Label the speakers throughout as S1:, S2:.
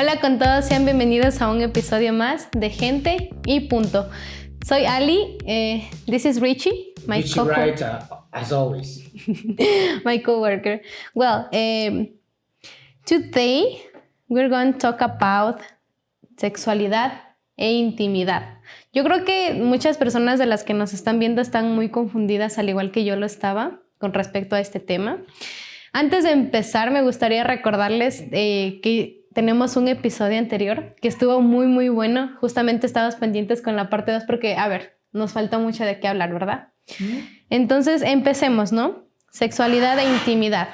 S1: Hola con todos, sean bienvenidos a un episodio más de Gente y Punto. Soy Ali, this is Richie, my
S2: writer, as always.
S1: my coworker. Well, today we're going to talk about sexualidad e intimidad. Yo creo que muchas personas de las que nos están viendo están muy confundidas, al igual que yo lo estaba, con respecto a este tema. Antes de empezar, me gustaría recordarles que tenemos un episodio anterior que estuvo muy bueno. Justamente estábamos pendientes con la parte 2 porque, nos falta mucho de qué hablar, ¿verdad? Entonces, empecemos, ¿no? Sexualidad e intimidad.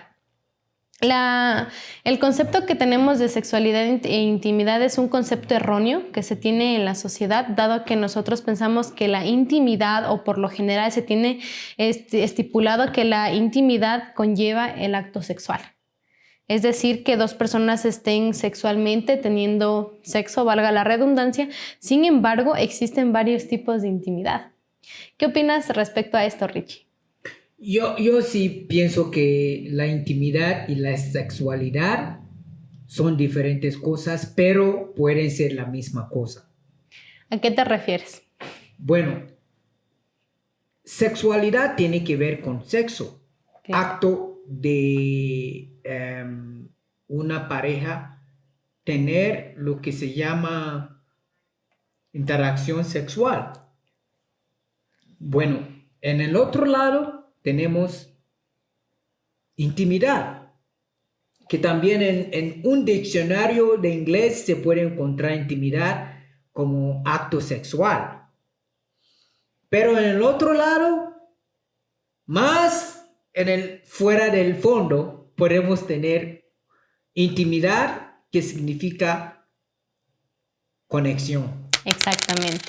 S1: El concepto que tenemos de sexualidad e intimidad es un concepto erróneo que se tiene en la sociedad, dado que nosotros pensamos que la intimidad, o por lo general se tiene estipulado que la intimidad conlleva el acto sexual. Es decir, que dos personas estén sexualmente teniendo sexo, valga la redundancia. Sin embargo, existen varios tipos de intimidad. ¿Qué opinas respecto a esto, Richie?
S2: Yo sí pienso que la intimidad y la sexualidad son diferentes cosas, pero pueden ser la misma cosa.
S1: ¿A qué te refieres?
S2: Bueno, sexualidad tiene que ver con sexo, okay. Acto de una pareja tener lo que se llama interacción sexual. Bueno, en el otro lado tenemos intimidad, que también en un diccionario de inglés se puede encontrar intimidad como acto sexual. Pero en el otro lado, más fuera del fondo, podemos tener intimidad, que significa conexión.
S1: Exactamente.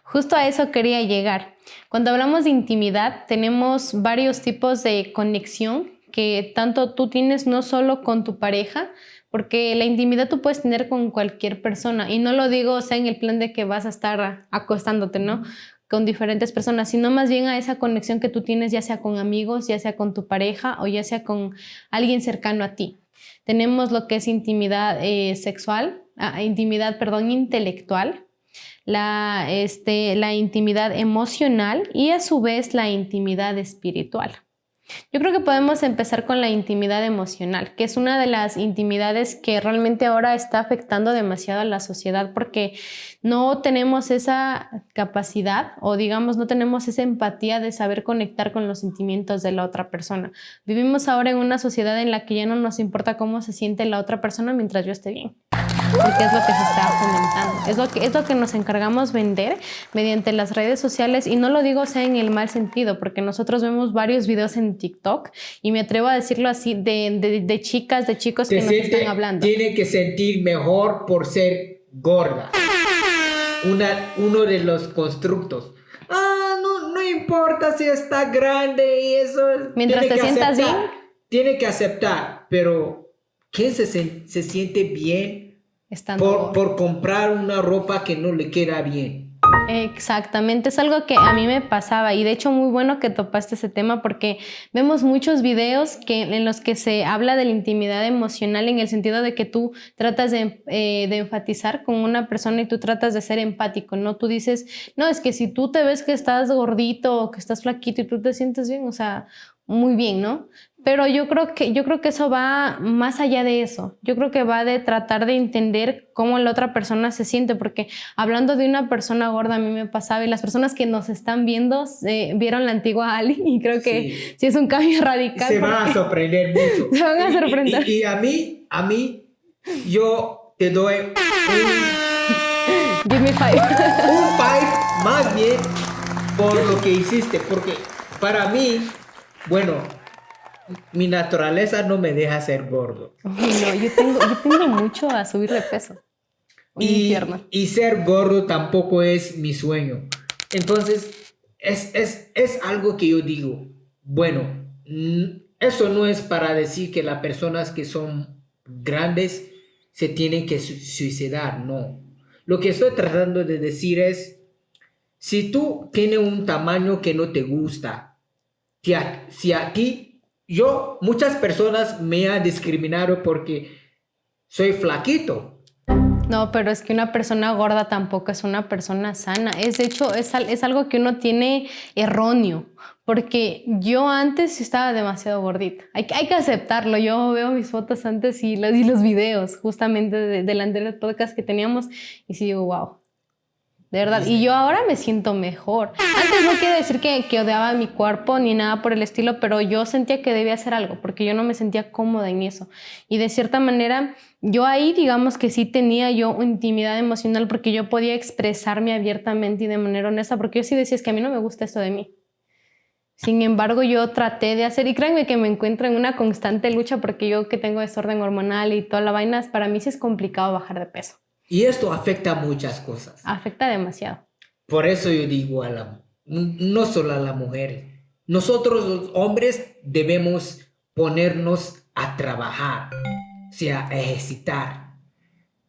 S1: Justo a eso quería llegar. Cuando hablamos de intimidad, tenemos varios tipos de conexión que tanto tú tienes no solo con tu pareja, porque la intimidad tú puedes tener con cualquier persona, y no lo digo en el plan de que vas a estar acostándote, ¿no? Con diferentes personas, sino más bien a esa conexión que tú tienes, ya sea con amigos, ya sea con tu pareja o ya sea con alguien cercano a ti. Tenemos lo que es intimidad intelectual, la intimidad emocional y a su vez la intimidad espiritual. Yo creo que podemos empezar con la intimidad emocional, que es una de las intimidades que realmente ahora está afectando demasiado a la sociedad, porque no tenemos esa capacidad, o digamos no tenemos esa empatía de saber conectar con los sentimientos de la otra persona. Vivimos ahora en una sociedad en la que ya no nos importa cómo se siente la otra persona mientras yo esté bien, porque es lo que se está fomentando, es lo que nos encargamos vender mediante las redes sociales, y no lo digo en el mal sentido, porque nosotros vemos varios videos en TikTok, y me atrevo a decirlo así, de chicas, de chicos que nos están hablando.
S2: Tiene que sentir mejor por ser gorda. Uno de los constructos. No importa si está grande y eso.
S1: Mientras te sientas bien.
S2: Tiene que aceptar, pero ¿quién se siente bien por comprar una ropa que no le queda bien?
S1: Exactamente, es algo que a mí me pasaba, y de hecho muy bueno que topaste ese tema, porque vemos muchos videos en los que se habla de la intimidad emocional, en el sentido de que tú tratas de enfatizar con una persona y tú tratas de ser empático, ¿no? Tú dices, no, es que si tú te ves que estás gordito o que estás flaquito y tú te sientes bien, o sea, muy bien, ¿no? Pero yo creo que eso va más allá de eso. Yo creo que va de tratar de entender cómo la otra persona se siente, porque hablando de una persona gorda a mí me pasaba, y las personas que nos están viendo vieron la antigua Ali, y creo que sí es un cambio radical.
S2: Se van a sorprender mucho.
S1: Se van a sorprender.
S2: Y a mí, yo te doy
S1: Give me 5.
S2: Un 5 más bien por lo que hiciste, porque para mí, bueno, mi naturaleza no me deja ser gordo.
S1: No, yo tengo mucho a subir de peso.
S2: Y ser gordo tampoco es mi sueño. Entonces, es algo que yo digo, bueno, eso no es para decir que las personas que son grandes se tienen que suicidar, no. Lo que estoy tratando de decir es, si tú tienes un tamaño que no te gusta, si a ti, muchas personas me han discriminado porque soy flaquito.
S1: No, pero es que una persona gorda tampoco es una persona sana. De hecho, es algo que uno tiene erróneo. Porque yo antes estaba demasiado gordita. Hay que aceptarlo. Yo veo mis fotos antes y los videos justamente del anterior podcast que teníamos y sí digo, wow. De verdad. Y yo ahora me siento mejor. Antes no quiere decir que odiaba mi cuerpo ni nada por el estilo, pero yo sentía que debía hacer algo porque yo no me sentía cómoda en eso. Y de cierta manera, yo ahí digamos que sí tenía yo intimidad emocional porque yo podía expresarme abiertamente y de manera honesta porque yo sí decía, es que a mí no me gusta esto de mí. Sin embargo, yo traté de hacer, y créanme que me encuentro en una constante lucha porque yo que tengo desorden hormonal y toda la vaina, para mí sí es complicado bajar de peso.
S2: Y esto afecta a muchas cosas.
S1: Afecta demasiado.
S2: Por eso yo digo no solo a las mujeres, nosotros los hombres debemos ponernos a trabajar, o sea, a ejercitar.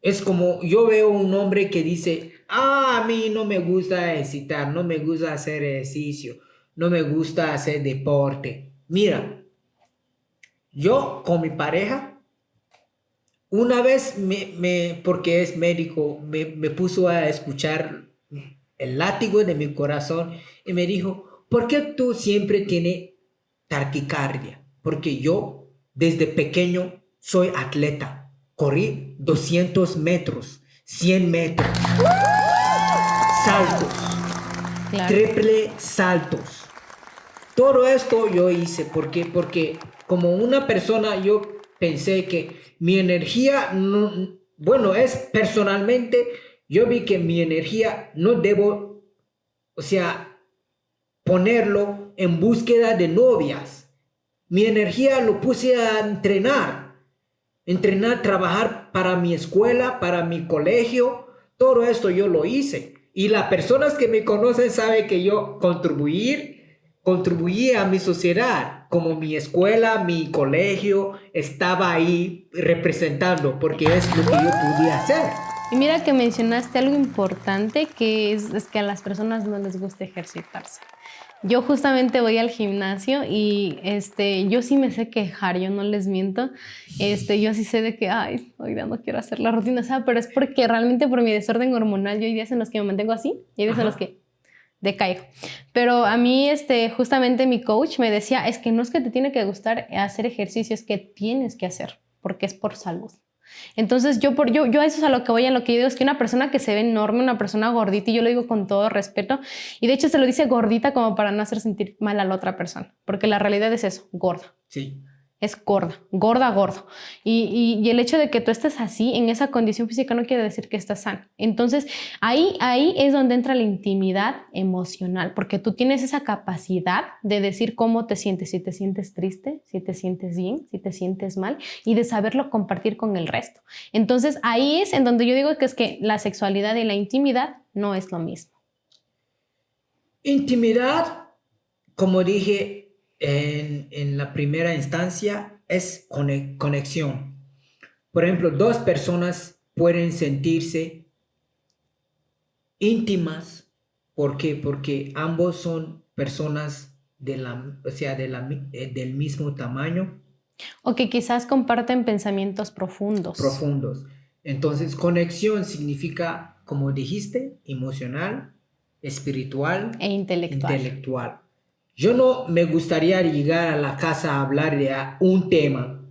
S2: Es como yo veo un hombre que dice, a mí no me gusta ejercitar, no me gusta hacer ejercicio, no me gusta hacer deporte. Mira, yo con mi pareja, una vez porque es médico, me puso a escuchar el látigo de mi corazón y me dijo, ¿por qué tú siempre tienes taquicardia? Porque yo desde pequeño soy atleta. Corrí 200 metros, 100 metros, saltos, claro. Triple saltos. Todo esto yo hice porque como una persona yo pensé que mi energía, es personalmente, yo vi que mi energía no debo, ponerlo en búsqueda de novias. Mi energía lo puse a entrenar, trabajar para mi escuela, para mi colegio, todo esto yo lo hice. Y las personas que me conocen saben que yo contribuí a mi sociedad, como mi escuela, mi colegio, estaba ahí representando, porque es lo que yo podía hacer.
S1: Y mira que mencionaste algo importante, que es que a las personas no les gusta ejercitarse. Yo justamente voy al gimnasio y yo sí me sé quejar, yo no les miento. Yo sí sé de que, hoy día no quiero hacer la rutina, pero es porque realmente por mi desorden hormonal, yo hay días en los que me mantengo así y hay días en los que decaigo. Pero a mí, justamente mi coach me decía, es que no es que te tiene que gustar hacer ejercicio, es que tienes que hacer, porque es por salud. Entonces yo a eso es a lo que voy, a lo que yo digo es que una persona que se ve enorme, una persona gordita, y yo lo digo con todo respeto, y de hecho se lo dice gordita como para no hacer sentir mal a la otra persona, porque la realidad es eso, gorda.
S2: Sí.
S1: Es gordo. Y el hecho de que tú estés así, en esa condición física, no quiere decir que estás sano. Entonces, ahí es donde entra la intimidad emocional, porque tú tienes esa capacidad de decir cómo te sientes, si te sientes triste, si te sientes bien, si te sientes mal, y de saberlo compartir con el resto. Entonces, ahí es en donde yo digo que es que la sexualidad y la intimidad no es lo mismo.
S2: Intimidad, como dije, en la primera instancia es conexión. Por ejemplo, dos personas pueden sentirse íntimas. ¿Por qué? Porque ambos son personas del mismo tamaño.
S1: O que quizás comparten pensamientos profundos.
S2: Entonces, conexión significa, como dijiste, emocional, espiritual
S1: e intelectual.
S2: Yo no me gustaría llegar a la casa a hablar de un tema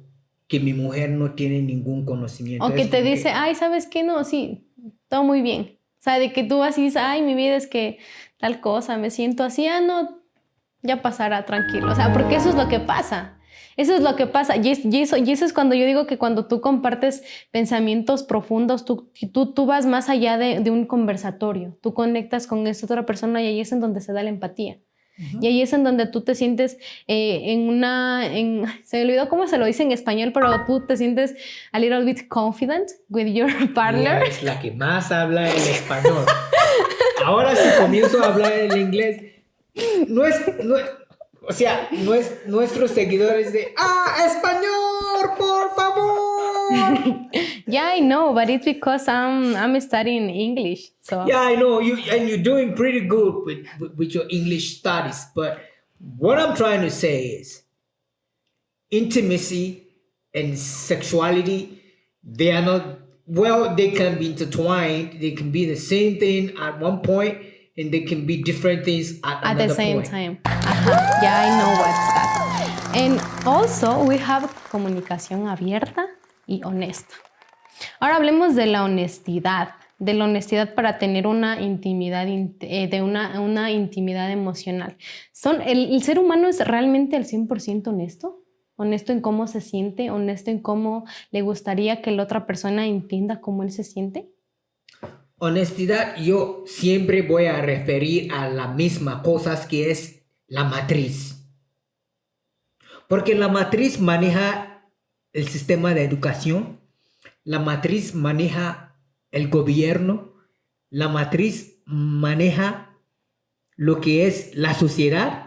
S2: que mi mujer no tiene ningún conocimiento.
S1: O que te dice, ¿sabes qué? No, sí, todo muy bien. O sea, de que tú así dices, mi vida es que tal cosa, me siento así, no, ya pasará, tranquilo. O sea, porque eso es lo que pasa. Eso es lo que pasa. Y eso es cuando yo digo que cuando tú compartes pensamientos profundos, tú vas más allá de un conversatorio. Tú conectas con esa otra persona y ahí es en donde se da la empatía. Uh-huh. Y ahí es en donde tú te sientes se me olvidó cómo se lo dice en español, pero tú te sientes a little bit confident with your partner.
S2: Es la que más habla el español. Ahora si comienzo a hablar el inglés, nuestros seguidores de español, por favor.
S1: Yeah, I know, but it's because I'm studying English. So
S2: yeah, I know you're doing pretty good with your English studies. But what I'm trying to say is, intimacy and sexuality, they are not well, they can be intertwined. They can be the same thing at one point, and they can be different things at another
S1: the same
S2: point.
S1: time. Yeah, I know what's that. And also, we have comunicación abierta y honesta. Ahora hablemos de la honestidad para tener una intimidad, una intimidad emocional. ¿El ser humano es realmente al 100% honesto? ¿Honesto en cómo se siente? ¿Honesto en cómo le gustaría que la otra persona entienda cómo él se siente?
S2: Honestidad, yo siempre voy a referir a la misma cosa que es la matriz. Porque la matriz maneja el sistema de educación, la matriz maneja el gobierno, la matriz maneja lo que es la sociedad.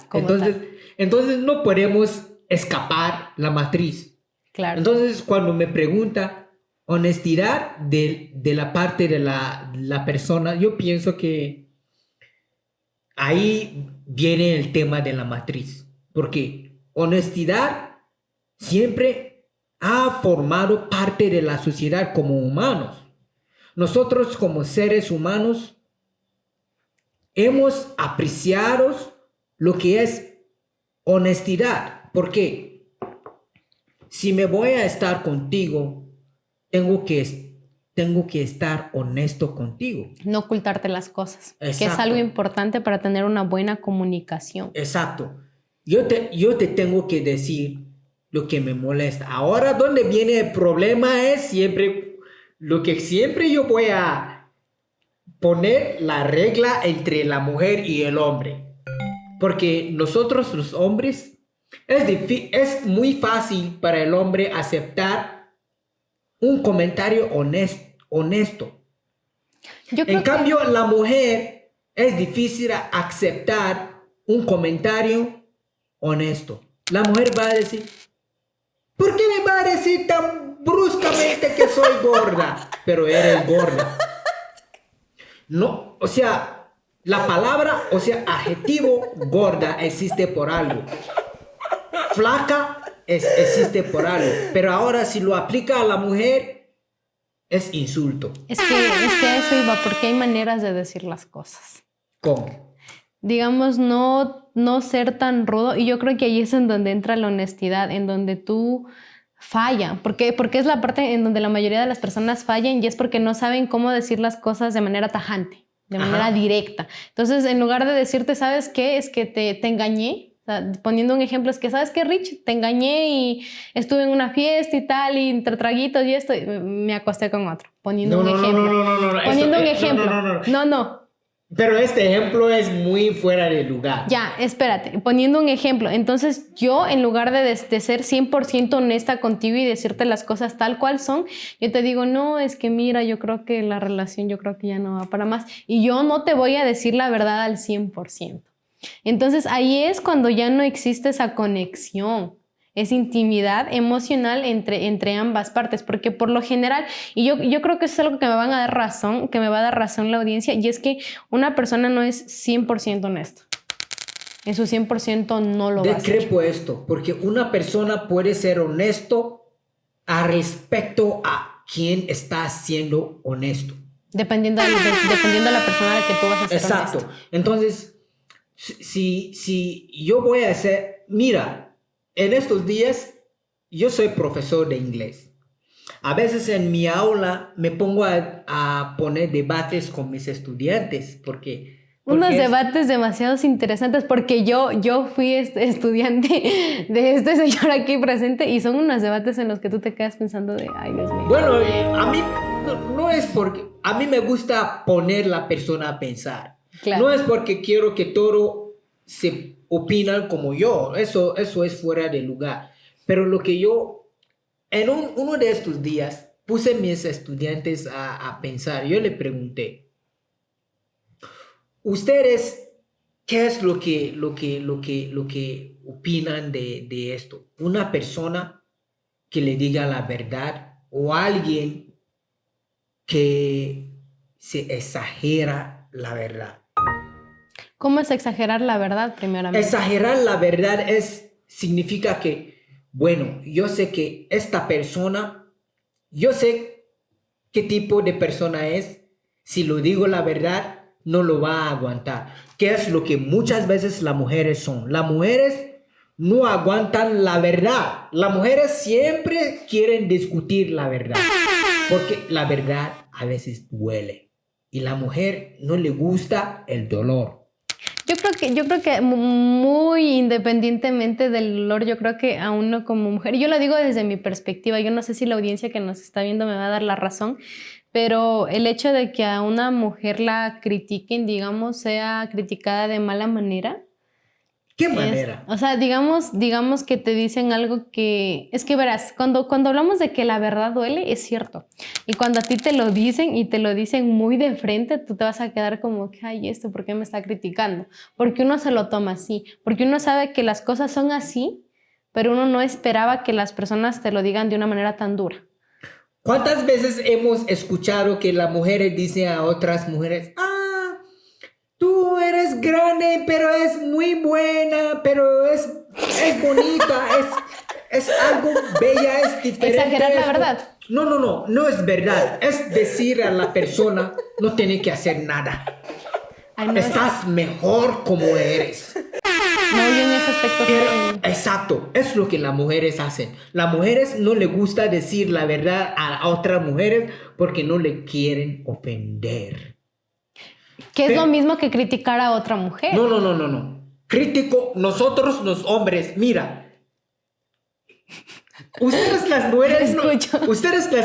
S2: Entonces no podemos escapar la matriz.
S1: Claro.
S2: Entonces cuando me pregunta honestidad de la parte de la persona, yo pienso que ahí viene el tema de la matriz. Porque honestidad siempre ha formado parte de la sociedad como humanos. Nosotros como seres humanos hemos apreciado lo que es honestidad. Porque si me voy a estar contigo, tengo que estar honesto contigo.
S1: No ocultarte las cosas.
S2: Exacto.
S1: Que es algo importante para tener una buena comunicación.
S2: Exacto. Yo te tengo que decir lo que me molesta. Ahora, donde viene el problema es siempre lo que siempre yo voy a poner la regla entre la mujer y el hombre. Porque nosotros los hombres es muy fácil para el hombre aceptar un comentario honesto. En cambio, la mujer es difícil aceptar un comentario honesto. La mujer va a decir, ¿por qué me va a decir tan bruscamente que soy gorda? Pero eres gorda. No, o sea, la palabra, o sea, adjetivo gorda existe por algo. Flaca existe por algo. Pero ahora si lo aplica a la mujer, es insulto.
S1: Es que a eso iba, porque hay maneras de decir las cosas.
S2: ¿Cómo?
S1: Digamos, no ser tan rudo. Y yo creo que ahí es en donde entra la honestidad, en donde tú falla. Porque es la parte en donde la mayoría de las personas fallan, y es porque no saben cómo decir las cosas de manera tajante, de manera directa. Entonces, en lugar de decirte, ¿sabes qué? Es que te engañé. O sea, poniendo un ejemplo, es que, ¿sabes qué, Rich? Te engañé y estuve en una fiesta y tal, y entre traguitos y esto, y me acosté con otro. Poniendo un ejemplo. No.
S2: Pero este ejemplo es muy fuera de lugar.
S1: Ya, espérate, poniendo un ejemplo. Entonces yo, en lugar de ser 100% honesta contigo y decirte las cosas tal cual son, yo te digo, no, es que mira, yo creo que la relación, yo creo que ya no va para más. Y yo no te voy a decir la verdad al 100%. Entonces ahí es cuando ya no existe esa conexión. Es intimidad emocional entre ambas partes, porque por lo general, y yo creo que eso es algo que me va a dar razón la audiencia, y es que una persona no es 100% honesta. En su 100% no lo va a hacer.
S2: Discrepo esto, porque una persona puede ser honesto a respecto a quién está siendo honesto.
S1: Dependiendo de la persona a la que tú vas a ser
S2: Exacto.
S1: honesto.
S2: Entonces, si yo voy a hacer, mira, en estos días yo soy profesor de inglés. A veces en mi aula me pongo a poner debates con mis estudiantes porque
S1: unos debates demasiado interesantes, porque yo fui estudiante de este señor aquí presente, y son unos debates en los que tú te quedas pensando de, ay, Dios mío.
S2: Bueno, a mí no es porque a mí me gusta poner la persona a pensar. Claro. No es porque quiero que todo se opinan como yo, eso es fuera de lugar. Pero lo que yo, en uno de estos días, puse a mis estudiantes a pensar. Yo le pregunté, ¿ustedes qué es lo que opinan de esto? ¿Una persona que le diga la verdad o alguien que se exagera la verdad?
S1: ¿Cómo es exagerar la verdad, primeramente?
S2: Exagerar la verdad significa que, bueno, yo sé que esta persona, yo sé qué tipo de persona es. Si lo digo la verdad, no lo va a aguantar. ¿Qué es lo que muchas veces las mujeres son? Las mujeres no aguantan la verdad. Las mujeres siempre quieren discutir la verdad. Porque la verdad a veces duele. Y a la mujer no le gusta el dolor.
S1: Yo creo que muy independientemente del dolor, yo creo que a uno como mujer, y yo lo digo desde mi perspectiva, yo no sé si la audiencia que nos está viendo me va a dar la razón, pero el hecho de que a una mujer la critiquen, digamos, sea criticada de mala manera.
S2: ¿Qué manera?
S1: O sea, digamos que te dicen algo que... Es que verás, cuando hablamos de que la verdad duele, es cierto. Y cuando a ti te lo dicen y te lo dicen muy de frente, tú te vas a quedar como que, ay, ¿esto por qué me está criticando? Porque uno se lo toma así. Porque uno sabe que las cosas son así, pero uno no esperaba que las personas te lo digan de una manera tan dura.
S2: ¿Cuántas veces hemos escuchado que las mujeres dicen a otras mujeres, tú eres grande, pero es muy buena, pero es bonita, es algo bella, es diferente?
S1: Exagerar la verdad.
S2: No es verdad. Es decir a la persona, no tiene que hacer nada.
S1: Ay, no,
S2: estás mejor como eres.
S1: No, yo en ese aspecto
S2: Exacto, es lo que las mujeres hacen. Las mujeres no les gusta decir la verdad a otras mujeres porque no le quieren ofender.
S1: Que es lo mismo que criticar a otra mujer.
S2: No. Critico nosotros los hombres. Mira, ustedes las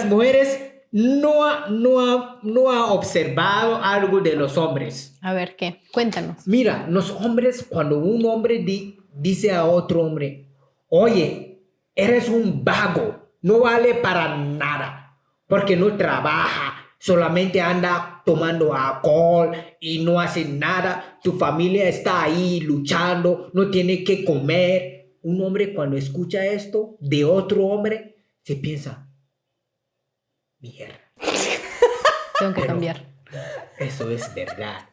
S2: mujeres no ha observado algo de los hombres.
S1: A ver, ¿qué? Cuéntanos.
S2: Mira, los hombres, cuando un hombre dice a otro hombre, oye, eres un vago, no vale para nada, porque no trabaja, solamente anda tomando alcohol y no hace nada, tu familia está ahí luchando, no tiene que comer. Un hombre cuando escucha esto de otro hombre, se piensa, mierda.
S1: Tengo que cambiar.
S2: Eso es verdad.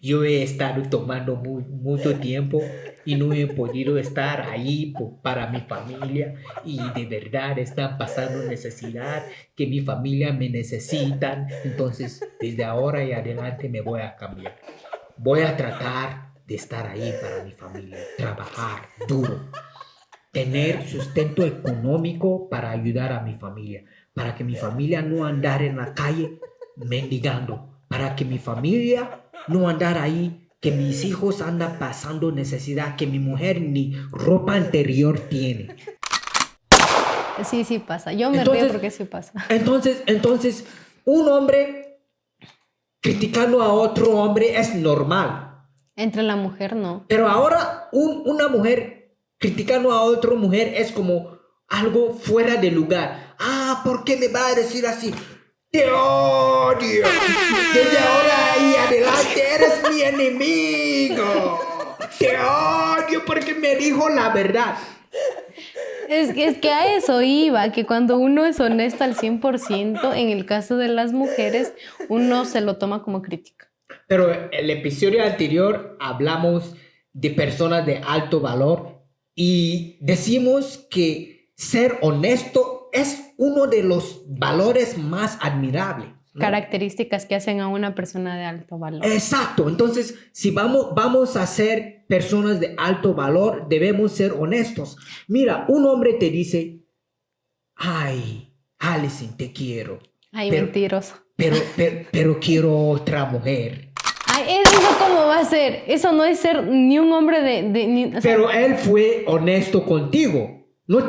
S2: Yo he estado tomando mucho tiempo y no he podido estar ahí para mi familia y de verdad están pasando necesidad, que mi familia me necesitan. Entonces, desde ahora y adelante me voy a cambiar. Voy a tratar de estar ahí para mi familia, trabajar duro, tener sustento económico para ayudar a mi familia, para que mi familia no andar en la calle mendigando, para que mi familia no andar ahí, que mis hijos andan pasando necesidad, que mi mujer ni ropa interior tiene.
S1: Sí pasa. Yo me río porque sí pasa.
S2: Entonces, un hombre criticando a otro hombre es normal.
S1: Entre la mujer no.
S2: Pero ahora una mujer criticando a otra mujer es como algo fuera de lugar. ¿Por qué me va a decir así? ¡Te odio! Desde ahora y adelante eres mi enemigo. ¡Te odio porque me dijo la verdad!
S1: Es que a eso iba, que cuando uno es honesto al 100%, en el caso de las mujeres, uno se lo toma como crítica.
S2: Pero el episodio anterior hablamos de personas de alto valor y decimos que ser honesto es uno de los valores más admirables, ¿no?
S1: Características que hacen a una persona de alto valor.
S2: Exacto. Entonces, si vamos a ser personas de alto valor, debemos ser honestos. Mira, un hombre te dice, ay, Alison, te quiero.
S1: Ay, mentiroso.
S2: Pero quiero otra mujer.
S1: Ay, ¿eso cómo va a ser? Eso no es ser ni un hombre de o sea,
S2: pero él fue honesto contigo. No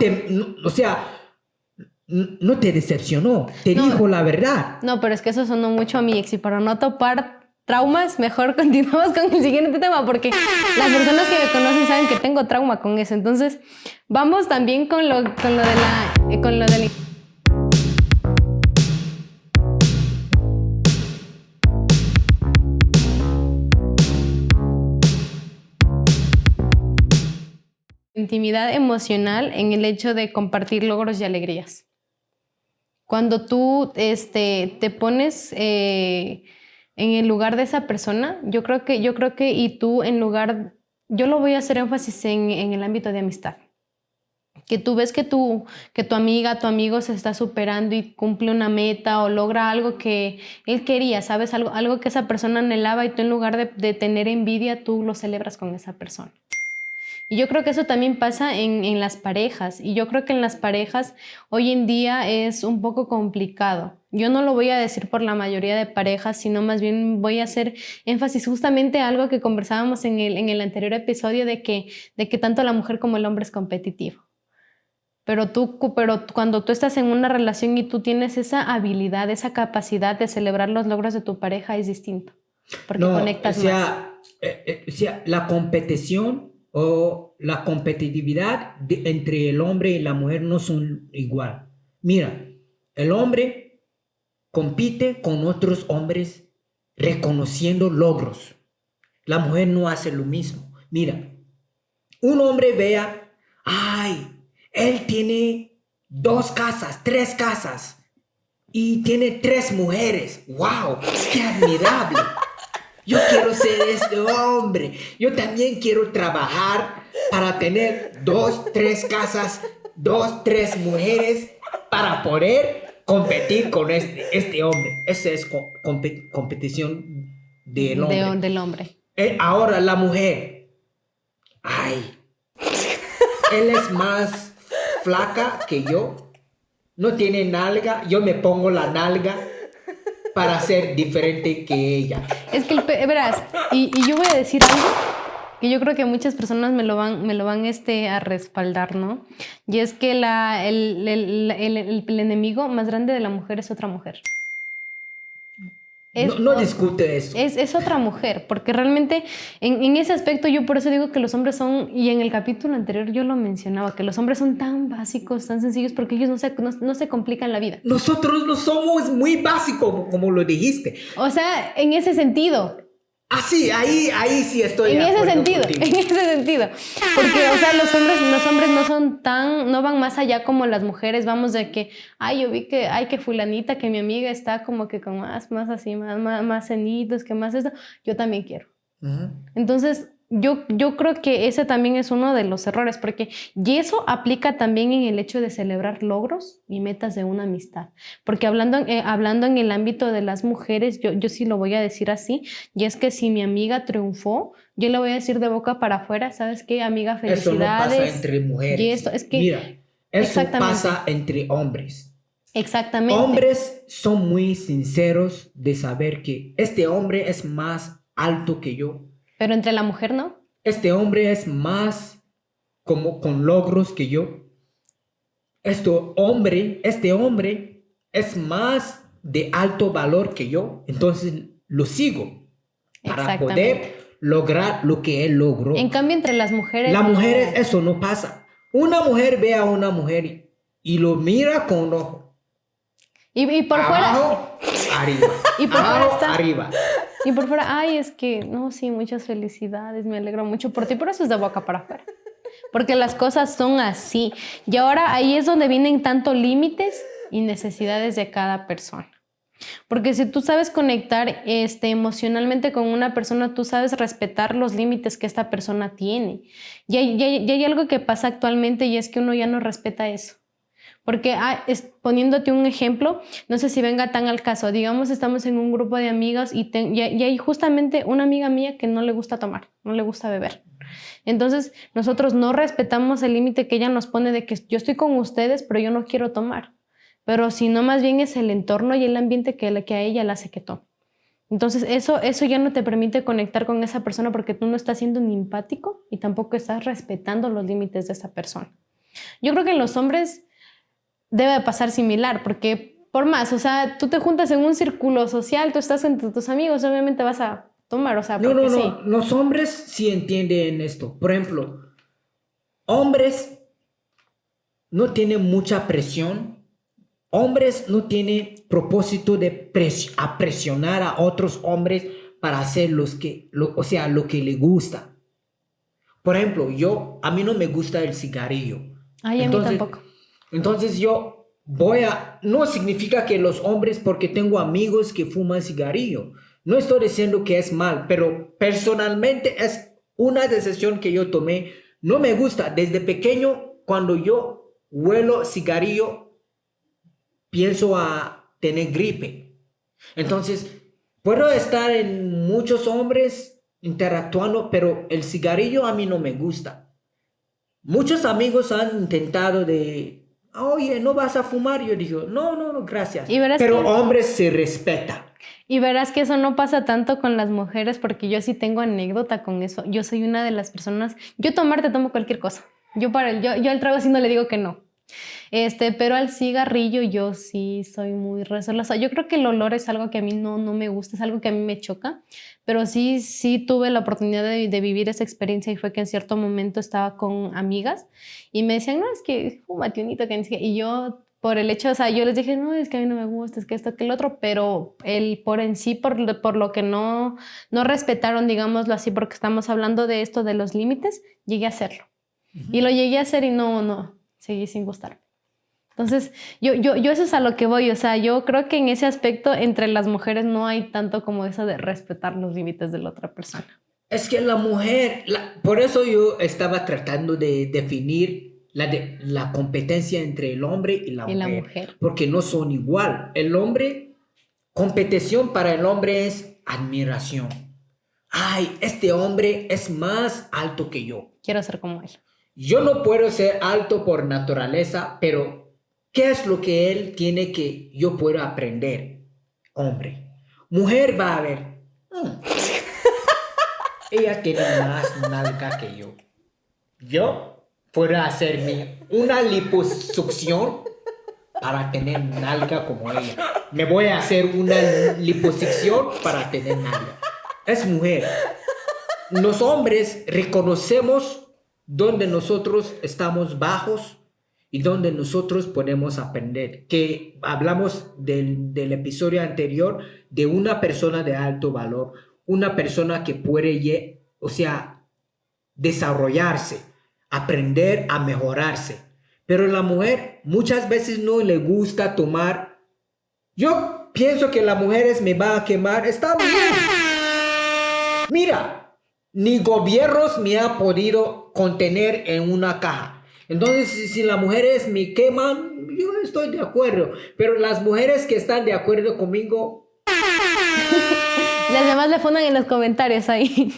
S2: te decepcionó. Te dijo la verdad.
S1: No, pero es que eso sonó mucho a mi ex y para no topar traumas, mejor continuamos con el siguiente tema porque las personas que me conocen saben que tengo trauma con eso. Entonces, vamos también con lo de la intimidad emocional en el hecho de compartir logros y alegrías. Cuando tú te pones en el lugar de esa persona, yo creo que y tú yo lo voy a hacer énfasis en el ámbito de amistad. que tú ves que tu amiga, tu amigo se está superando y cumple una meta o logra algo que él quería, ¿sabes? Algo que esa persona anhelaba y tú en lugar de tener envidia, tú lo celebras con esa persona. Y yo creo que eso también pasa en las parejas. Y yo creo que en las parejas hoy en día es un poco complicado. Yo no lo voy a decir por la mayoría de parejas, sino más bien voy a hacer énfasis justamente a algo que conversábamos en el anterior episodio de que tanto la mujer como el hombre es competitivo. Pero cuando tú estás en una relación y tú tienes esa habilidad, esa capacidad de celebrar los logros de tu pareja es distinto, porque conectas más.
S2: La competición o la competitividad entre el hombre y la mujer no son igual. Mira, el hombre compite con otros hombres reconociendo logros. La mujer no hace lo mismo. Mira, un hombre vea, ay, él tiene 2 casas, 3 casas y tiene 3 mujeres. ¡Wow! ¡Qué admirable! Yo quiero ser este hombre. Yo también quiero trabajar para tener 2, 3 casas, 2, 3 mujeres para poder competir con este hombre. Esa es competición del hombre.
S1: Del hombre.
S2: Ahora la mujer. Ay, él es más flaca que yo. No tiene nalga. Yo me pongo la nalga para ser diferente que ella.
S1: Es que, verás, y yo voy a decir algo que yo creo que muchas personas me lo van a respaldar, ¿no? Y es que el enemigo más grande de la mujer es otra mujer.
S2: No discute eso.
S1: Es otra mujer, porque realmente en ese aspecto yo por eso digo que los hombres son, y en el capítulo anterior yo lo mencionaba, que los hombres son tan básicos, tan sencillos, porque ellos no se complican la vida.
S2: Nosotros no somos muy básicos, como lo dijiste.
S1: O sea, en ese sentido.
S2: Ah, sí, ahí sí estoy de acuerdo contigo.
S1: En ese sentido. Porque, o sea, los hombres no son no van más allá como las mujeres, vamos de que, yo vi que fulanita, que mi amiga está como que con más así, más cenitos, que más esto, yo también quiero. Uh-huh. Entonces, yo creo que ese también es uno de los errores, porque y eso aplica también en el hecho de celebrar logros y metas de una amistad. Porque hablando en el ámbito de las mujeres, yo sí lo voy a decir así, y es que si mi amiga triunfó, yo le voy a decir de boca para afuera, ¿sabes qué, amiga? Felicidades.
S2: Eso no pasa entre mujeres.
S1: Y esto, es que,
S2: mira, eso pasa entre hombres.
S1: Exactamente.
S2: Hombres son muy sinceros de saber que este hombre es más alto que yo.
S1: Pero entre la mujer, ¿no?
S2: Este hombre es más como con logros que yo. Este hombre es más de alto valor que yo. Entonces lo sigo para poder lograr lo que él logró.
S1: En cambio, entre las mujeres...
S2: Las mujeres, eso no pasa. Una mujer ve a una mujer y lo mira con ojo.
S1: Y por
S2: abajo,
S1: fuera...
S2: arriba.
S1: Y por
S2: abajo,
S1: fuera está...
S2: arriba.
S1: Y por fuera, es que, no, sí, muchas felicidades, me alegro mucho por ti, pero eso es de boca para afuera. Porque las cosas son así. Y ahora ahí es donde vienen tanto límites y necesidades de cada persona. Porque si tú sabes conectar emocionalmente con una persona, tú sabes respetar los límites que esta persona tiene. Y hay algo que pasa actualmente y es que uno ya no respeta eso. Porque poniéndote un ejemplo, no sé si venga tan al caso, digamos estamos en un grupo de amigas y hay justamente una amiga mía que no le gusta tomar, no le gusta beber. Entonces nosotros no respetamos el límite que ella nos pone de que yo estoy con ustedes, pero yo no quiero tomar. Pero si no, más bien es el entorno y el ambiente que a ella le hace que tome. Entonces eso ya no te permite conectar con esa persona porque tú no estás siendo ni empático y tampoco estás respetando los límites de esa persona. Yo creo que en los hombres debe pasar similar, porque por más, o sea, tú te juntas en un círculo social, tú estás entre tus amigos, obviamente vas a tomar, o sea, porque sí.
S2: No, los hombres sí entienden esto. Por ejemplo, hombres no tienen mucha presión, hombres no tienen propósito de presionar a otros hombres para hacer lo que les gusta. Por ejemplo, a mí no me gusta el cigarrillo.
S1: Ay, a mí tampoco.
S2: Entonces no significa que los hombres, porque tengo amigos que fuman cigarrillo, no estoy diciendo que es mal, pero personalmente es una decisión que yo tomé, no me gusta, desde pequeño cuando yo huelo cigarrillo, pienso a tener gripe. Entonces, puedo estar en muchos hombres interactuando, pero el cigarrillo a mí no me gusta. Muchos amigos han intentado de, oye, ¿no vas a fumar? Yo digo, no, gracias. Pero hombres se respeta.
S1: Y verás que eso no pasa tanto con las mujeres, porque yo sí tengo anécdota con eso. Yo soy una de las personas, yo tomo cualquier cosa. Yo al trago así no le digo que no. Pero al cigarrillo yo sí soy muy recelosa. Yo creo que el olor es algo que a mí no me gusta, es algo que a mí me choca, pero sí tuve la oportunidad de vivir esa experiencia, y fue que en cierto momento estaba con amigas y me decían, no, es que fúmate unito, y yo por el hecho, o sea, yo les dije, no, es que a mí no me gusta, es que esto, que el otro, pero por lo que no respetaron, digámoslo así, porque estamos hablando de esto, de los límites, llegué a hacerlo. Y lo llegué a hacer y no, seguí sin gustarme. Entonces, yo eso es a lo que voy. O sea, yo creo que en ese aspecto entre las mujeres no hay tanto como eso de respetar los límites de la otra persona.
S2: Es que la mujer, por eso yo estaba tratando de definir la competencia entre el hombre y la mujer. Porque no son igual. El hombre, competición para el hombre es admiración. Ay, este hombre es más alto que yo.
S1: Quiero ser como él.
S2: Yo no puedo ser alto por naturaleza, pero ¿qué es lo que él tiene que yo puedo aprender? Hombre. Mujer va a ver. Ella tiene más nalga que yo. Yo puedo hacerme una liposucción para tener nalga como ella. Me voy a hacer una liposucción para tener nalga. Es mujer. Los hombres reconocemos donde nosotros estamos bajos y donde nosotros podemos aprender. Que hablamos del episodio anterior de una persona de alto valor, una persona que puede, desarrollarse, aprender a mejorarse. Pero la mujer muchas veces no le gusta tomar. Yo pienso que las mujeres me van a quemar. Está bien. Mira. Ni gobiernos me han podido contener en una caja. Entonces, si las mujeres me queman, yo estoy de acuerdo. Pero las mujeres que están de acuerdo conmigo...
S1: Las demás le ponen en los comentarios ahí.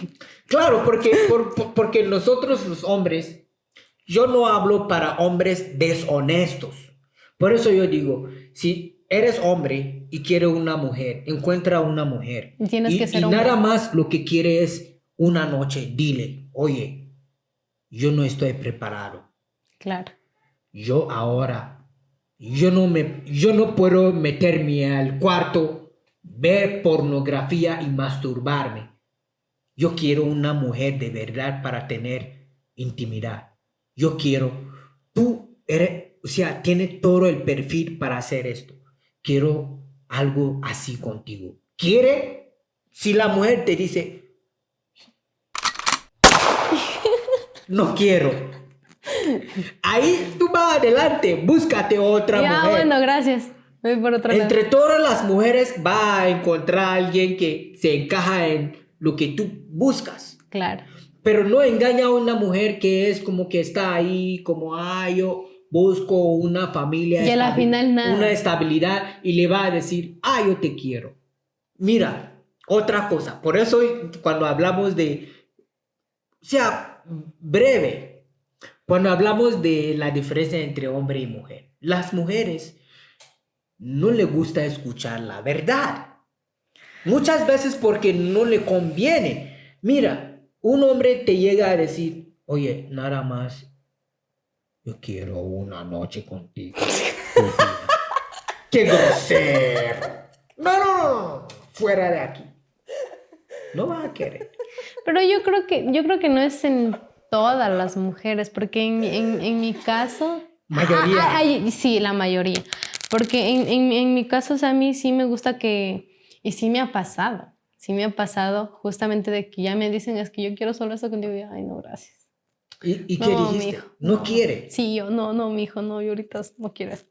S2: Claro, porque nosotros los hombres, yo no hablo para hombres deshonestos. Por eso yo digo, si eres hombre y quieres una mujer, encuentra una mujer.
S1: Tienes que ser hombre.
S2: Y nada más lo que quiere es una noche, dile, oye, yo no estoy preparado.
S1: Claro.
S2: Yo no puedo meterme al cuarto, ver pornografía y masturbarme. Yo quiero una mujer de verdad para tener intimidad. Yo quiero, tienes todo el perfil para hacer esto. Quiero algo así contigo. ¿Quiere? Si la mujer te dice, no quiero. Ahí tú vas adelante, búscate otra mujer.
S1: Ya, bueno, gracias. Voy por otra
S2: Entre todas las mujeres va a encontrar a alguien que se encaja en lo que tú buscas.
S1: Claro.
S2: Pero no engaña a una mujer que es como que está ahí, como, yo busco una familia.
S1: Y a la final nada.
S2: Una estabilidad, y le va a decir, yo te quiero. Mira, otra cosa. Por eso cuando hablamos de... breve, cuando hablamos de la diferencia entre hombre y mujer, las mujeres no les gusta escuchar la verdad. Muchas veces porque no le conviene. Mira, un hombre te llega a decir, oye, nada más, yo quiero una noche contigo. ¡Qué grosero! No, fuera de aquí. No va a querer.
S1: Pero yo creo que no es en todas las mujeres, porque en mi caso...
S2: ¿Mayoría?
S1: Sí, la mayoría. Porque en mi caso, o sea, a mí sí me gusta que... Y sí me ha pasado justamente de que ya me dicen, es que yo quiero solo eso contigo. Y yo, ay, no, gracias.
S2: ¿Y qué dijiste?
S1: Mijo,
S2: ¿No quiere?
S1: Sí, yo, no, mijo, no, yo ahorita no quiero eso.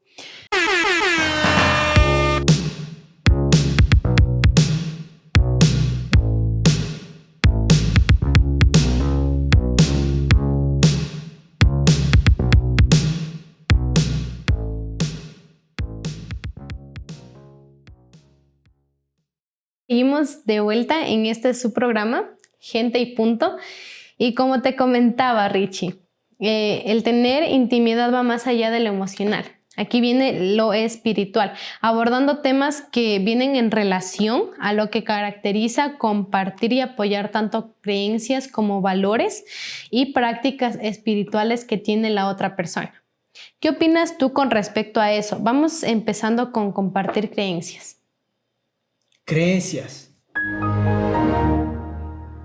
S1: Seguimos de vuelta en este su programa, Gente y Punto. Y como te comentaba, Richie, el tener intimidad va más allá de lo emocional. Aquí viene lo espiritual, abordando temas que vienen en relación a lo que caracteriza compartir y apoyar tanto creencias como valores y prácticas espirituales que tiene la otra persona. ¿Qué opinas tú con respecto a eso? Vamos empezando con compartir creencias.
S2: Creencias.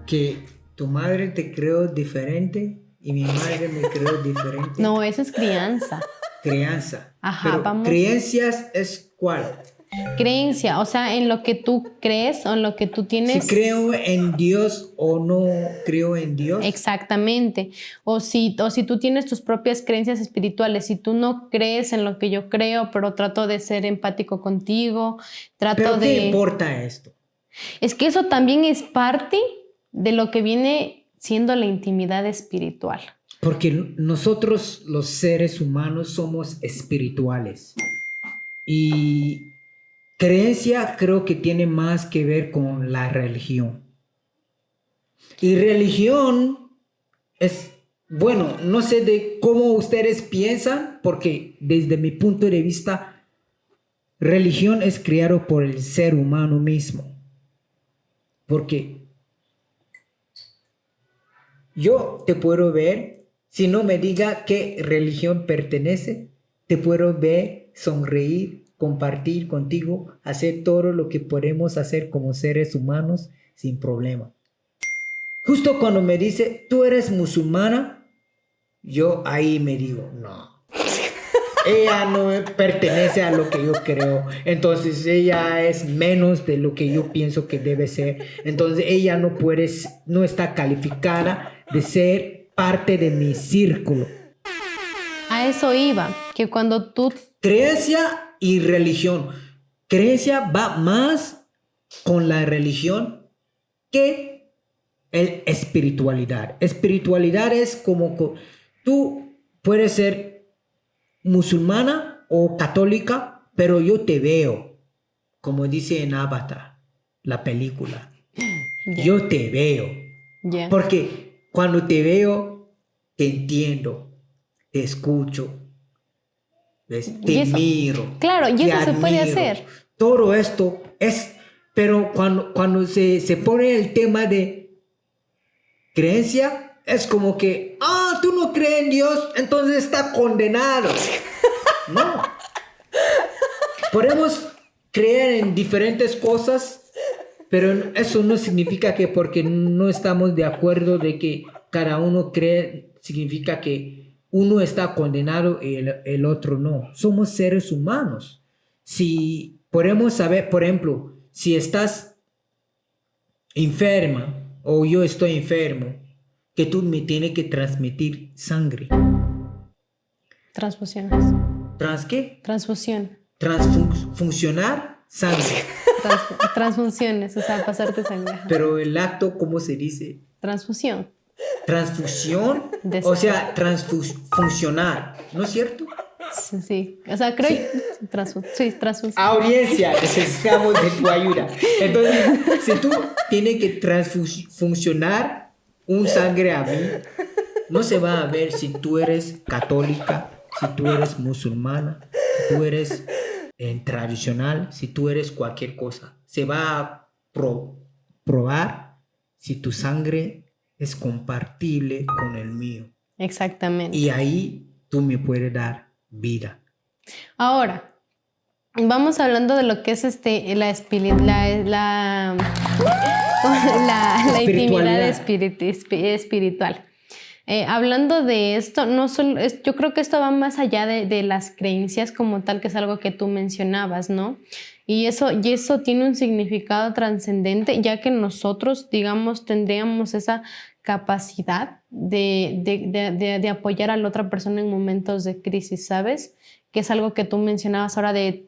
S2: Que tu madre te creó diferente y mi madre me creó diferente.
S1: No, eso es crianza.
S2: Crianza.
S1: Ajá,
S2: pero
S1: vamos.
S2: Creencias es ¿cuál?
S1: Creencia, o sea, en lo que tú crees o en lo que tú tienes.
S2: Si creo en Dios o no creo en Dios.
S1: Exactamente. O si tú tienes tus propias creencias espirituales, si tú no crees en lo que yo creo, pero trato de ser empático contigo,
S2: ¿Pero qué importa esto?
S1: Es que eso también es parte de lo que viene siendo la intimidad espiritual.
S2: Porque nosotros los seres humanos somos espirituales. Y creencia creo que tiene más que ver con la religión. Y religión es, bueno, no sé de cómo ustedes piensan, porque desde mi punto de vista, religión es creado por el ser humano mismo. Porque yo te puedo ver, si no me diga qué religión pertenece, te puedo ver, sonreír, compartir contigo, hacer todo lo que podemos hacer como seres humanos sin problema. Justo cuando me dice, tú eres musulmana, yo ahí me digo, no. Ella no pertenece a lo que yo creo. Entonces ella es menos de lo que yo pienso que debe ser. Entonces ella no está calificada de ser parte de mi círculo.
S1: A eso iba, que cuando tú...
S2: Creencia y religión. Creencia va más con la religión que espiritualidad. Espiritualidad es como tú puedes ser musulmana o católica, pero yo te veo, como dice en Avatar, la película. Yeah. Yo te veo. Yeah. Porque cuando te veo, te entiendo, te escucho, ¿ves? Te miro.
S1: Claro, y eso se puede hacer.
S2: Todo esto es, pero cuando se pone el tema de creencia, es como que, tú no crees en Dios, entonces está condenado. No. Podemos creer en diferentes cosas, pero eso no significa que porque no estamos de acuerdo de que cada uno cree, significa que uno está condenado y el otro no. Somos seres humanos. Si podemos saber, por ejemplo, si estás enferma o yo estoy enfermo, que tú me tienes que transmitir sangre.
S1: Transfusiones.
S2: ¿Trans qué?
S1: Transfusión.
S2: Funcionar sangre.
S1: Transfusiones, o sea, pasarte sangre.
S2: Pero el acto, ¿cómo se dice?
S1: Transfusión.
S2: Transfusión, o sea, funcionar, ¿no es cierto?
S1: Sí, o sea, creo que transfusión.
S2: Audiencia, necesitamos de tu ayuda. Entonces, si tú tienes que funcionar un sangre a mí, no se va a ver si tú eres católica, si tú eres musulmana, si tú eres tradicional, si tú eres cualquier cosa. Se va a probar si tu sangre es compartible con el mío.
S1: Exactamente.
S2: Y ahí tú me puedes dar vida.
S1: Ahora, vamos hablando de lo que es la intimidad espiritual. Hablando de esto, yo creo que esto va más allá de las creencias como tal, que es algo que tú mencionabas, ¿no? Y eso tiene un significado trascendente, ya que nosotros, digamos, tendríamos esa capacidad de apoyar a la otra persona en momentos de crisis, ¿sabes? Que es algo que tú mencionabas ahora de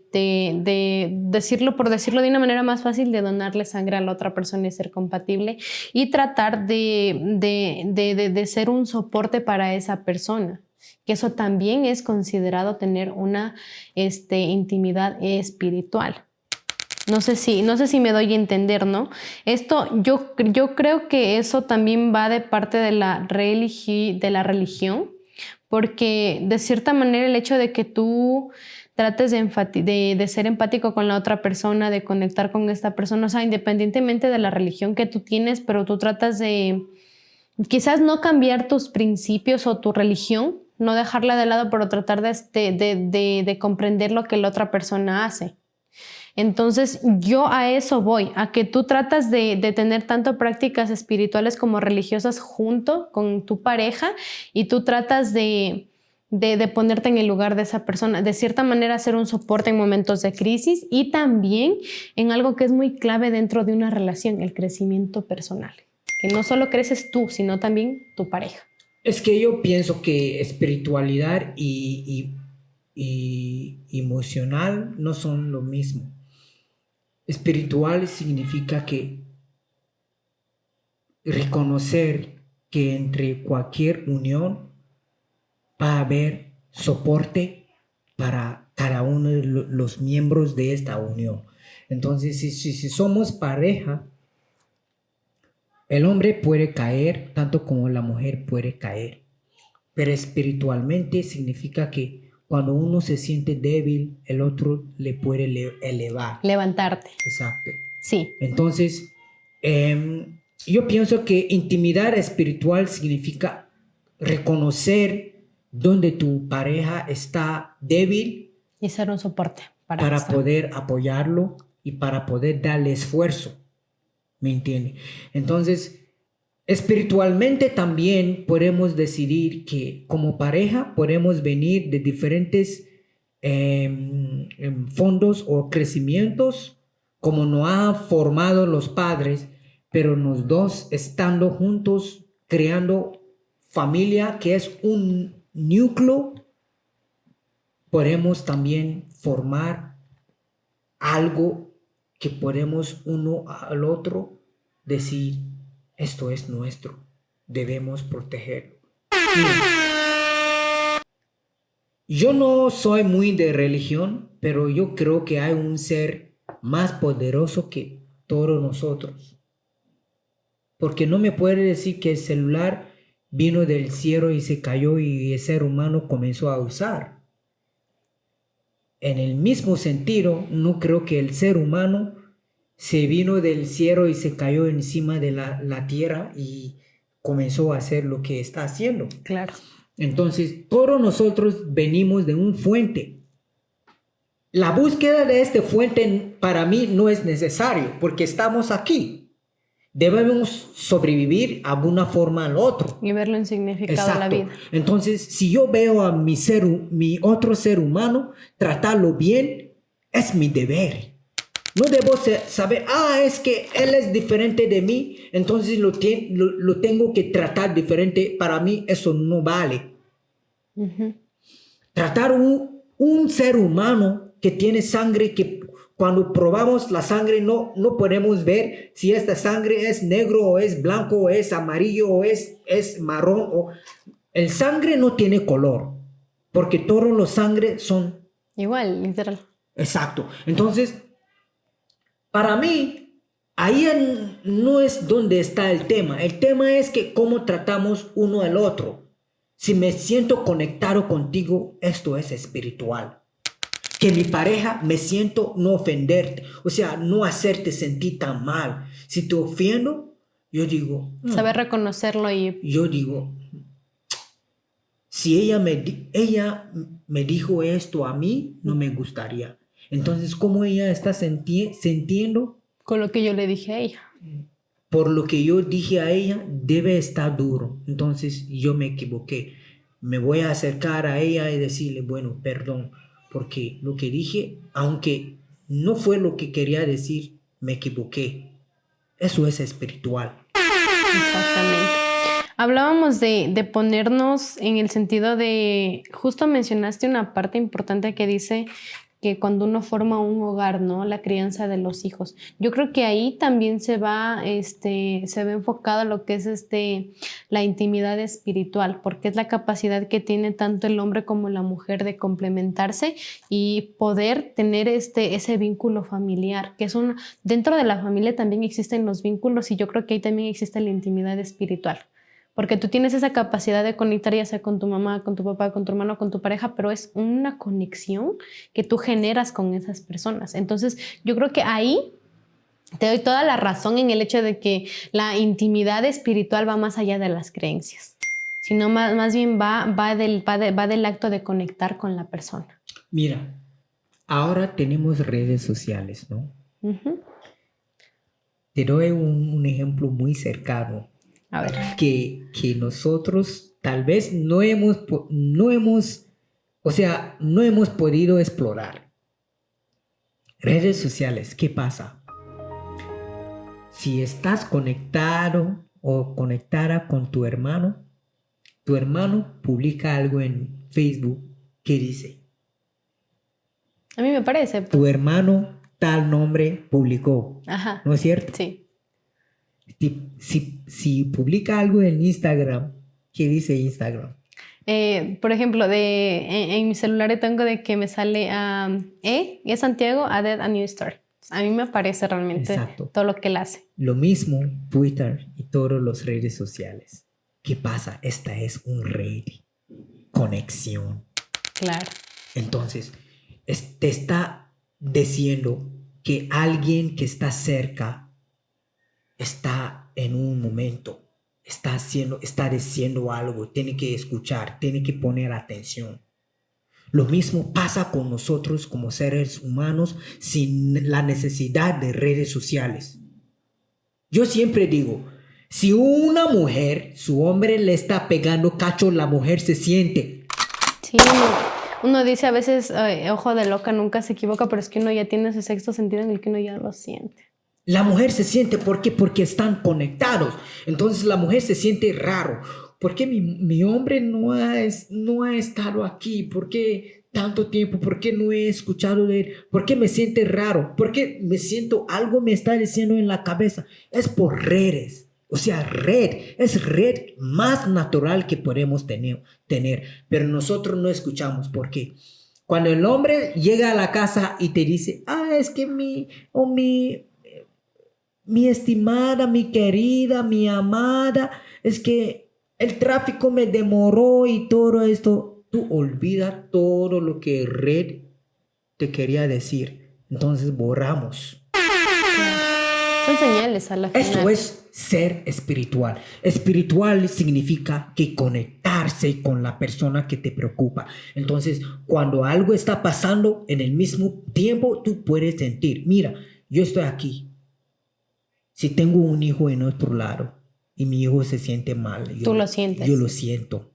S1: decirlo, por decirlo de una manera más fácil, de donarle sangre a la otra persona y ser compatible y tratar de ser un soporte para esa persona. Que eso también es considerado tener una intimidad espiritual. No sé si me doy a entender, ¿no? Esto, yo creo que eso también va de parte de la religión, porque de cierta manera el hecho de que tú trates de ser empático con la otra persona, de conectar con esta persona, o sea, independientemente de la religión que tú tienes, pero tú tratas de quizás no cambiar tus principios o tu religión, no dejarla de lado, pero tratar de comprender lo que la otra persona hace. Entonces yo a eso voy, a que tú tratas de tener tanto prácticas espirituales como religiosas junto con tu pareja y tú tratas de ponerte en el lugar de esa persona, de cierta manera hacer un soporte en momentos de crisis y también en algo que es muy clave dentro de una relación, el crecimiento personal. Que no solo creces tú, sino también tu pareja.
S2: Es que yo pienso que espiritualidad y emocional no son lo mismo. Espiritual significa que reconocer que entre cualquier unión va a haber soporte para cada uno de los miembros de esta unión. Entonces, si somos pareja, el hombre puede caer tanto como la mujer puede caer. Pero espiritualmente significa que cuando uno se siente débil, el otro le puede elevar.
S1: Levantarte.
S2: Exacto.
S1: Sí.
S2: Entonces, yo pienso que intimidad espiritual significa reconocer donde tu pareja está débil.
S1: Y ser un soporte
S2: para poder apoyarlo y para poder darle esfuerzo. ¿Me entiende? Entonces, espiritualmente también podemos decidir que como pareja podemos venir de diferentes fondos o crecimientos como nos han formado los padres, pero los dos estando juntos creando familia que es un núcleo, podemos también formar algo que podemos uno al otro decir, esto es nuestro, debemos protegerlo. Yo no soy muy de religión, pero yo creo que hay un ser más poderoso que todos nosotros. Porque no me puede decir que el celular vino del cielo y se cayó y el ser humano comenzó a usar. En el mismo sentido, no creo que el ser humano se vino del cielo y se cayó encima de la tierra y comenzó a hacer lo que está haciendo.
S1: Claro.
S2: Entonces, todos nosotros venimos de un fuente. La búsqueda de este fuente para mí no es necesario porque estamos aquí. Debemos sobrevivir a una forma al otro.
S1: Y verlo en significado de la vida.
S2: Entonces, si yo veo a mi otro ser humano, tratarlo bien, es mi deber. No debo saber, es que él es diferente de mí, entonces lo tengo que tratar diferente. Para mí eso no vale. Uh-huh. Tratar un ser humano que tiene sangre, que cuando probamos la sangre no podemos ver si esta sangre es negro o es blanco o es amarillo o es marrón. El sangre no tiene color porque todos los sangre son
S1: igual, literal.
S2: Exacto. Entonces, para mí, ahí no es donde está el tema. El tema es que cómo tratamos uno al otro. Si me siento conectado contigo, esto es espiritual. Que mi pareja me siento no ofenderte, o sea, no hacerte sentir tan mal. Si te ofendo, yo digo...
S1: Saber reconocerlo y...
S2: Yo digo, si ella me dijo esto a mí, no me gustaría. Entonces, ¿cómo ella está sintiendo?
S1: Con lo que yo le dije a ella.
S2: Por lo que yo dije a ella, debe estar duro. Entonces, yo me equivoqué. Me voy a acercar a ella y decirle, bueno, perdón. Porque lo que dije, aunque no fue lo que quería decir, me equivoqué. Eso es espiritual.
S1: Exactamente. Hablábamos de ponernos en el sentido de, justo mencionaste una parte importante que dice que cuando uno forma un hogar, ¿no? La crianza de los hijos. Yo creo que ahí también se ve enfocado lo que es la intimidad espiritual, porque es la capacidad que tiene tanto el hombre como la mujer de complementarse y poder tener ese vínculo familiar, que es dentro de la familia también existen los vínculos y yo creo que ahí también existe la intimidad espiritual. Porque tú tienes esa capacidad de conectar ya sea con tu mamá, con tu papá, con tu hermano, con tu pareja, pero es una conexión que tú generas con esas personas. Entonces, yo creo que ahí te doy toda la razón en el hecho de que la intimidad espiritual va más allá de las creencias, sino más bien va del acto de conectar con la persona.
S2: Mira, ahora tenemos redes sociales, ¿no?
S1: Uh-huh.
S2: Te doy un ejemplo muy cercano.
S1: A ver.
S2: Que nosotros tal vez no hemos podido explorar. Redes sociales, ¿qué pasa? Si estás conectado o conectada con tu hermano publica algo en Facebook que dice:
S1: a mí me parece.
S2: Tu hermano tal nombre publicó.
S1: Ajá.
S2: ¿No es cierto?
S1: Sí.
S2: Si publica algo en Instagram, ¿qué dice Instagram?
S1: Por ejemplo, en mi celular tengo de que me sale y es Santiago added a new story. A mí me aparece realmente todo lo que él hace.
S2: Lo mismo Twitter y todas las redes sociales. ¿Qué pasa? Esta es un red, conexión.
S1: Claro.
S2: Entonces, te está diciendo que alguien que está cerca está en un momento, está diciendo algo, tiene que escuchar, tiene que poner atención. Lo mismo pasa con nosotros como seres humanos sin la necesidad de redes sociales. Yo siempre digo, si una mujer, su hombre le está pegando cacho, la mujer se siente.
S1: Sí, uno dice a veces, ojo de loca nunca se equivoca, pero es que uno ya tiene ese sexto sentido en el que uno ya lo siente.
S2: La mujer se siente, ¿por qué? Porque están conectados. Entonces la mujer se siente raro. ¿Por qué mi hombre no ha estado aquí? ¿Por qué tanto tiempo? ¿Por qué no he escuchado de él? ¿Por qué me siente raro? ¿Por qué me siento, algo me está diciendo en la cabeza? Es por redes. O sea, es red más natural que podemos tener. Pero nosotros no escuchamos. ¿Por qué? Cuando el hombre llega a la casa y te dice, es que mi estimada, mi querida, mi amada, es que el tráfico me demoró y todo esto. Tú olvidas todo lo que Red te quería decir. Entonces borramos.
S1: Son señales a la final.
S2: Eso es ser espiritual. Espiritual significa que conectarse con la persona que te preocupa. Entonces, cuando algo está pasando, en el mismo tiempo tú puedes sentir, mira, yo estoy aquí. Si tengo un hijo en otro lado y mi hijo se siente mal,
S1: tú lo sientes.
S2: Yo lo siento.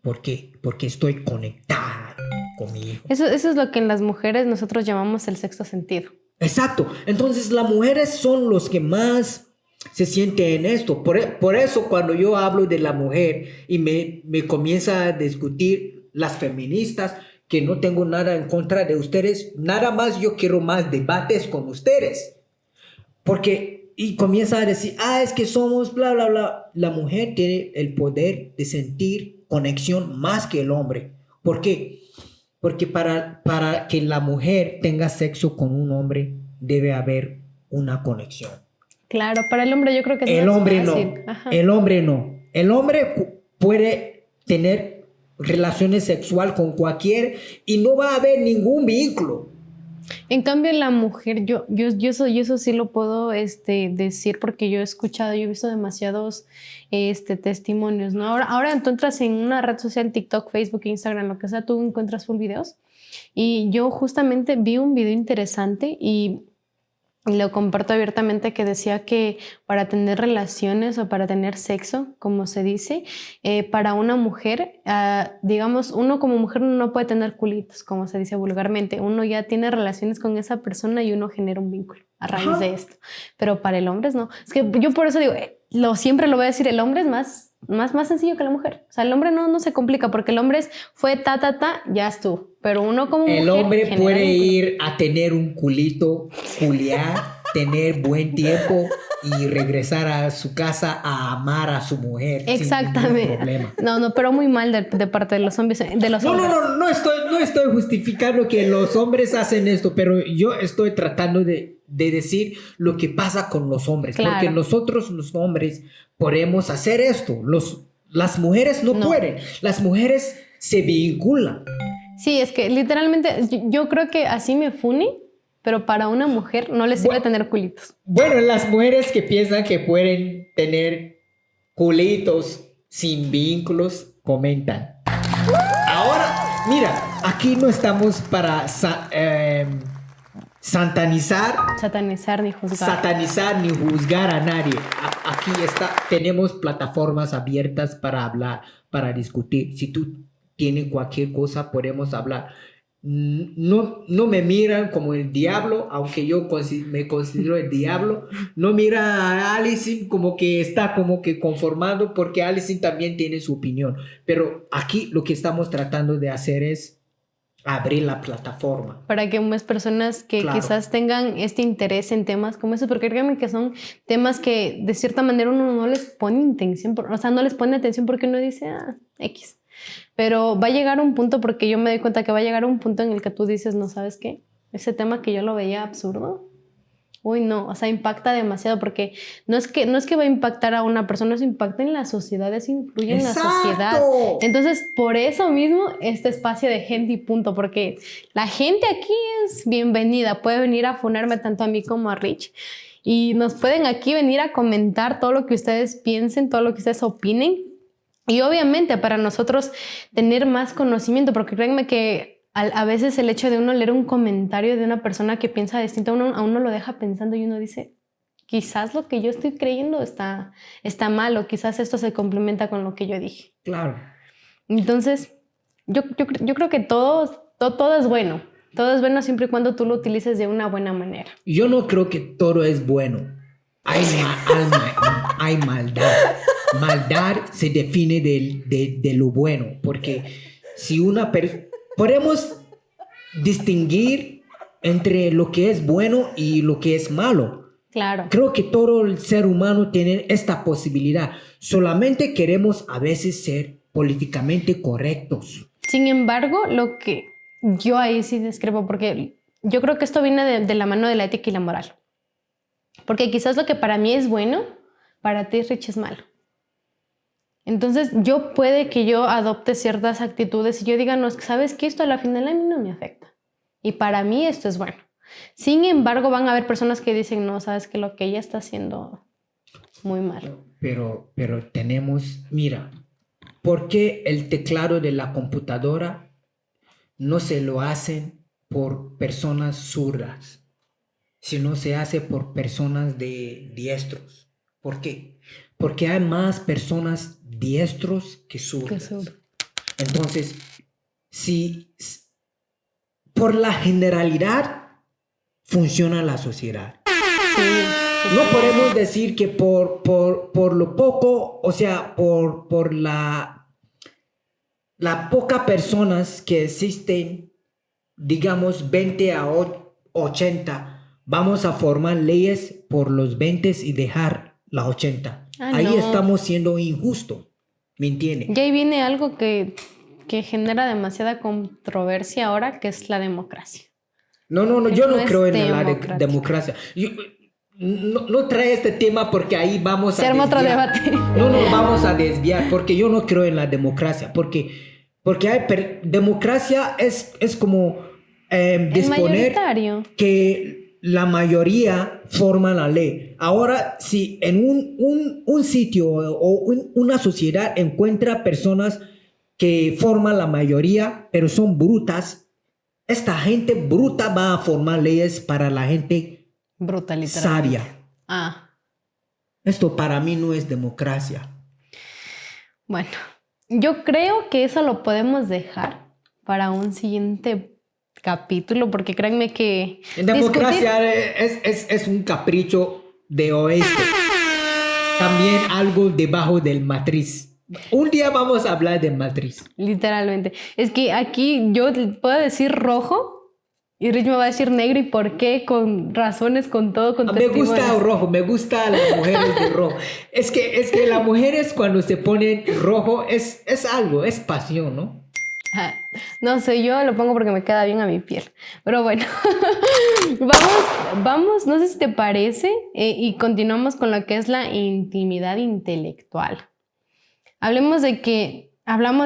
S2: ¿Por qué? Porque estoy conectada con mi hijo.
S1: Eso es lo que en las mujeres nosotros llamamos el sexto sentido.
S2: Exacto. Entonces las mujeres son los que más se sienten en esto. Por eso cuando yo hablo de la mujer y me comienza a discutir las feministas, que no tengo nada en contra de ustedes, nada más yo quiero más debates con ustedes. Y comienza a decir, es que somos bla, bla, bla. La mujer tiene el poder de sentir conexión más que el hombre. ¿Por qué? Porque para que la mujer tenga sexo con un hombre, debe haber una conexión.
S1: Claro, para el hombre yo creo que es
S2: el hombre
S1: fácil.
S2: No. Ajá. El hombre no. El hombre puede tener relaciones sexuales con cualquiera y no va a haber ningún vínculo.
S1: En cambio, la mujer, yo eso sí lo puedo decir porque yo he escuchado, yo he visto demasiados testimonios, ¿no? Ahora tú entras en una red social, TikTok, Facebook, Instagram, lo que sea, tú encuentras full videos. Y yo justamente vi un video interesante y lo comparto abiertamente, que decía que para tener relaciones o para tener sexo, como se dice, para una mujer, digamos, uno como mujer no puede tener culitos, como se dice vulgarmente. Uno ya tiene relaciones con esa persona y uno genera un vínculo a raíz de esto. Pero para el hombre no. Es que yo por eso digo, siempre lo voy a decir, el hombre es más más sencillo que la mujer. O sea, el hombre no se complica porque el hombre fue ya estuvo. Pero uno como mujer...
S2: El hombre puede ir a tener un culito, culiar, tener buen tiempo y regresar a su casa a amar a su mujer.
S1: Exactamente.
S2: Sin ningún problema.
S1: No, pero muy mal de parte de los hombres.
S2: No estoy justificando que los hombres hacen esto, pero yo estoy tratando de decir lo que pasa con los hombres. Claro. Porque nosotros los hombres podemos hacer esto. Las mujeres no pueden. Las mujeres se vinculan.
S1: Sí, es que literalmente yo creo que así me fune, pero para una mujer no le sirve tener culitos.
S2: Bueno, las mujeres que piensan que pueden tener culitos sin vínculos, comentan. Ahora, mira, aquí no estamos para satanizar ni juzgar a nadie. Aquí tenemos plataformas abiertas para hablar, para discutir. Si tú tienes cualquier cosa, podemos hablar. No me miran como el diablo, aunque yo me considero el diablo. No mira a Alison como que está como que conformado, porque Alison también tiene su opinión. Pero aquí lo que estamos tratando de hacer es abrir la plataforma.
S1: Para que más personas que quizás tengan este interés en temas como eso, porque créanme que son temas que de cierta manera uno no les pone atención, no les pone atención porque uno dice, X. Pero va a llegar un punto, porque yo me doy cuenta que va a llegar un punto en el que tú dices, no, ¿sabes qué? Ese tema que yo lo veía absurdo, uy, no, o sea, impacta demasiado, porque no es que va a impactar a una persona, eso impacta en la sociedad, eso influye en la sociedad. Entonces, por eso mismo, este espacio de gente y punto, porque la gente aquí es bienvenida, puede venir a funarme tanto a mí como a Rich, y nos pueden aquí venir a comentar todo lo que ustedes piensen, todo lo que ustedes opinen. Y obviamente para nosotros tener más conocimiento, porque créanme que a veces el hecho de uno leer un comentario de una persona que piensa distinto a uno lo deja pensando y uno dice, quizás lo que yo estoy creyendo está mal, o quizás esto se complementa con lo que yo dije.
S2: Claro.
S1: Entonces, yo creo que todo es bueno. Todo es bueno siempre y cuando tú lo utilices de una buena manera.
S2: Yo no creo que todo es bueno. Hay maldad. Maldad se define de lo bueno, porque si podemos distinguir entre lo que es bueno y lo que es malo.
S1: Claro.
S2: Creo que todo el ser humano tiene esta posibilidad. Solamente queremos a veces ser políticamente correctos.
S1: Sin embargo, lo que yo ahí sí discrepo, porque yo creo que esto viene de la mano de la ética y la moral. Porque quizás lo que para mí es bueno, para ti, Rich, es malo. Entonces, puede que yo adopte ciertas actitudes y yo diga, no, ¿sabes qué? Esto a la final a mí no me afecta. Y para mí esto es bueno. Sin embargo, van a haber personas que dicen, no, ¿sabes qué? Lo que ella está haciendo muy mal.
S2: Pero tenemos, mira, ¿por qué el teclado de la computadora no se lo hacen por personas zurdas, sino se hace por personas diestros? ¿Por qué? Porque hay más personas diestros que zurdos. Entonces, si por la generalidad funciona la sociedad.
S1: Sí.
S2: No podemos decir que por lo poco, o sea, por la poca personas que existen, digamos 20 a 80, vamos a formar leyes por los 20 y dejar las 80. Ahí estamos siendo injustos, ¿me entiendes?
S1: Y ahí viene algo que genera demasiada controversia ahora, que es la democracia.
S2: No, yo no creo en la democracia. No trae este tema porque ahí vamos a desviar.
S1: Otro debate.
S2: No nos vamos a desviar porque yo no creo en la democracia. Porque democracia es como disponer que la mayoría forma la ley. Ahora, si en un sitio o una sociedad encuentra personas que forman la mayoría, pero son brutas, esta gente bruta va a formar leyes para la gente
S1: bruta,
S2: sabia. Esto para mí no es democracia.
S1: Bueno, yo creo que eso lo podemos dejar para un siguiente capítulo, porque créanme que
S2: democracia es un capricho de oeste. También algo debajo del matriz. Un día vamos a hablar de matriz.
S1: Literalmente. Es que aquí yo puedo decir rojo y Rich me va a decir negro. ¿Y por qué? Con razones, con todo, con testimonios.
S2: Me gusta rojo, me gusta las mujeres de rojo. Es que las mujeres cuando se ponen rojo es algo, es pasión, ¿no?
S1: No sé, yo lo pongo porque me queda bien a mi piel. Pero bueno, vamos, no sé si te parece, y continuamos con lo que es la intimidad intelectual. Hablamos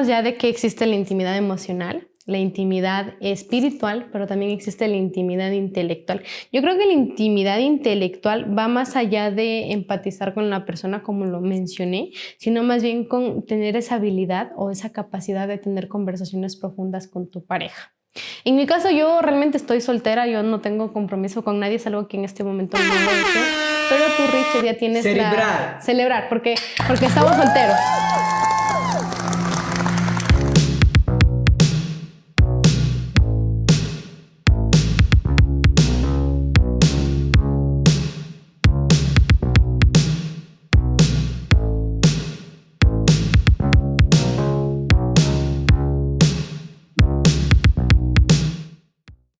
S1: ya de que existe la intimidad emocional, la intimidad espiritual, pero también existe la intimidad intelectual. Yo creo que la intimidad intelectual va más allá de empatizar con la persona, como lo mencioné, sino más bien con tener esa habilidad o esa capacidad de tener conversaciones profundas con tu pareja. En mi caso, yo realmente estoy soltera, yo no tengo compromiso con nadie, es algo que en este momento no lo hice, pero tú, Rich, ya tienes
S2: celebrar,
S1: porque estamos solteros.